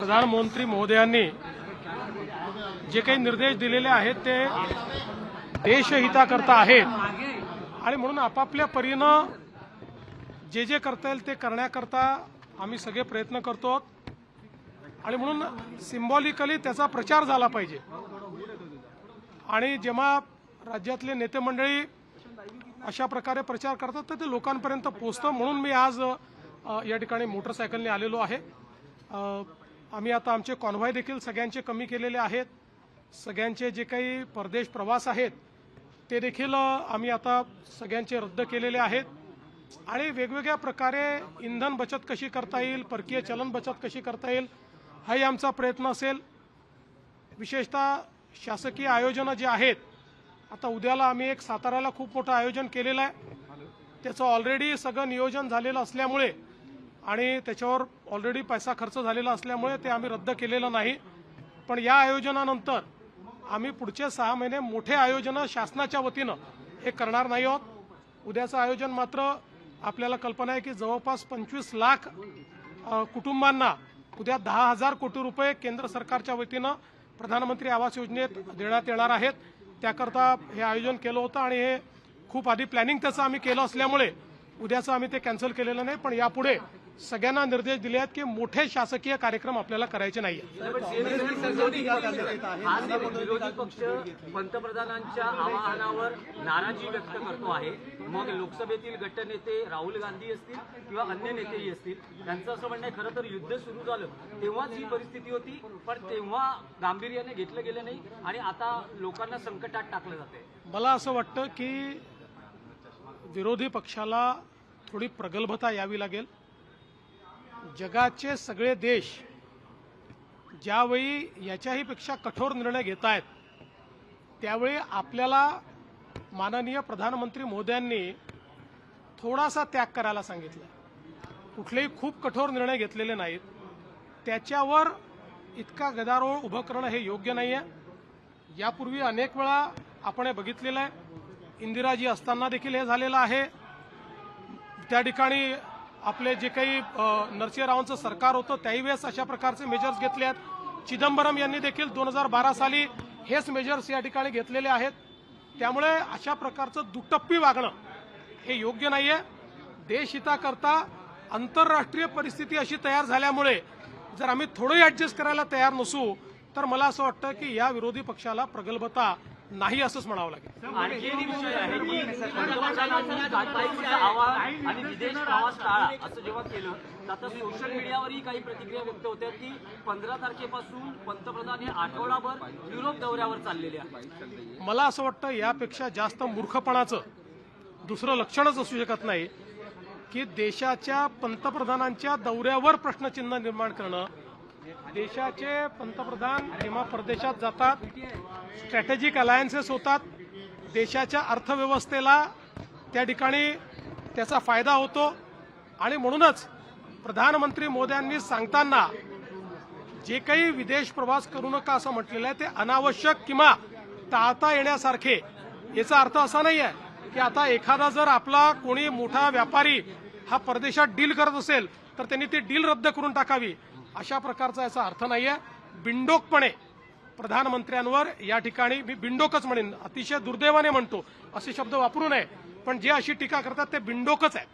प्रधानमंत्री महोदयांनी जे काही निर्देश दिलेले आहेत ते देशहिताकरता आहेत आणि म्हणून आपापल्या परीनं जे जे करता येईल ते करण्याकरता आम्ही सगळे प्रयत्न करतो आणि म्हणून सिंबॉलिकली त्याचा प्रचार झाला पाहिजे। आणि जेव्हा राज्यातले नेते मंडळी अशा प्रकारे प्रचार करतात तर ते लोकांपर्यंत पोहोचतं। म्हणून मी आज या ठिकाणी मोटरसायकलने आलेलो आहे। आम्ही आता आमचे कॉन्व्हॉय देखील सगळ्यांचे कमी केलेले आहेत। सगळ्यांचे जे काही परदेश प्रवास आहेत ते देखील आम्ही आता सगळ्यांचे रद्द केलेले आहेत आणि वेगवेगळ्या प्रकारे इंधन बचत कशी करता येईल, परकीय चलन बचत कशी करता येईल हाही आमचा प्रयत्न असेल। विशेषतः शासकीय आयोजनं जे आहेत, आता उद्याला आम्ही एक साताऱ्याला खूप मोठं आयोजन केलेलं आहे, त्याचं ऑलरेडी सगळं नियोजन झालेलं असल्यामुळे आणि त्याच्यावर ऑलरेडी पैसा खर्च झालेला असल्यामुळे ते आम्ही रद्द केलेलं नाही। पण या आयोजनानंतर आम्ही पुढचे 6 महिने मोठे आयोजन शासनाच्या वतीनं हे करणार नाही आहोत। उद्याचं आयोजन मात्र आपल्याला कल्पना आहे की जवळपास 25 लाख कुटुंबांना उद्या 10,000 कोटी रुपये केंद्र सरकारच्या वतीनं प्रधानमंत्री आवास योजनेत देण्यात येणार आहेत। त्याकरता हे आयोजन केलं होतं आणि हे खूप आधी प्लॅनिंग त्याचं आम्ही केलं असल्यामुळे उद्याचं आम्ही ते कॅन्सल केलेलं नाही। पण यापुढे सगळ्यांना निर्देश दिले आहेत की मोठे शासकीय कार्यक्रम आपल्याला करायचे नाहीये। विरोधी पक्ष पंतप्रधानांच्या आवाहनावर नाराजी व्यक्त करतो आहे। मग लोकसभेतील गटनेते राहुल गांधी असतील किंवा अन्य नेतेही असतील, त्यांचं असं म्हणणं आहे खरं तर युद्ध सुरू झालं तेव्हाच ही परिस्थिती होती, पण तेव्हा गांभीर्याने घेतलं गेलं नाही आणि आता लोकांना संकटात टाकलं जाते। मला असं वाटतं की विरोधी पक्षाला थोडी प्रगल्भता यावी लागेल। जगाचे सगळे देश ज्यावेळी याच्याही पेक्षा कठोर निर्णय घेत आहेत त्यावेळी आपल्याला माननीय प्रधानमंत्री महोदयांनी थोडासा त्याग करायला सांगितलं। कुठलेही खूप कठोर निर्णय घेतलेले नाहीत, त्याच्यावर इतका गदारोळ उभं करणं हे योग्य नाही आहे। यापूर्वी अनेक वेळा आपण हे बघितलेलं आहे, इंदिराजी असताना देखील हे झालेलं आहे। त्या ठिकाणी आपले जे काही नरसिंहरावांचं सरकार होतं त्याही वेळेस अशा प्रकारचे मेजर्स घेतले आहेत। चिदंबरम यांनी देखील 2012 साली हेच मेजर्स या ठिकाणी घेतलेले आहेत। त्यामुळे अशा प्रकारचं दुटप्पी वागणं हे योग्य नाहीये। देशहिताकरता आंतरराष्ट्रीय परिस्थिती अशी तयार झाल्यामुळे जर आम्ही थोडंही ऍडजस्ट करायला तयार नसू तर मला असं वाटतं की या विरोधी पक्षाला प्रगल्भता नाही असंच म्हणावं लागेल। आणखी एक विषय आहे की पंतप्रधानांनी गाठीचं आवाहन आणि विदेश प्रवास टाळा असं जेव्हा केलं तर आता सोशल मीडियावरही काही प्रतिक्रिया व्यक्त होत्या की 15 तारखेपासून पंतप्रधान हे आठवडाभर युरोप दौऱ्यावर चाललेले आहेत। मला असं वाटतं यापेक्षा जास्त मूर्खपणाचं दुसरं लक्षणच असू शकत नाही की देशाच्या पंतप्रधानांच्या दौऱ्यावर प्रश्नचिन्ह निर्माण करणं। देशाचे पंतप्रधान जेव्हा परदेशात जातात स्ट्रॅटेजिक अलायन्सेस होतात, देशाच्या अर्थव्यवस्थेला त्या ठिकाणी त्याचा फायदा होतो आणि म्हणूनच प्रधानमंत्री मोदयांनी सांगताना जे काही विदेश प्रवास करू नका असं म्हटलेलं आहे ते अनावश्यक किंवा टाळता येण्यासारखे। याचा अर्थ असा नाही आहे की आता एखादा जर आपला कोणी मोठा व्यापारी हा परदेशात डील करत असेल तर त्यांनी ती डील रद्द करून टाकावी, अशा प्रकारचा याचा अर्थ नाहीये। बिनडोकपणे प्रधानमंत्र्यांवर या ठिकाणी मी बिनडोकच म्हणेन, अतिशय दुर्दैवाने म्हणतो असे शब्द वापरू नये, पण जे अशी टीका करतात ते बिनडोकच आहे।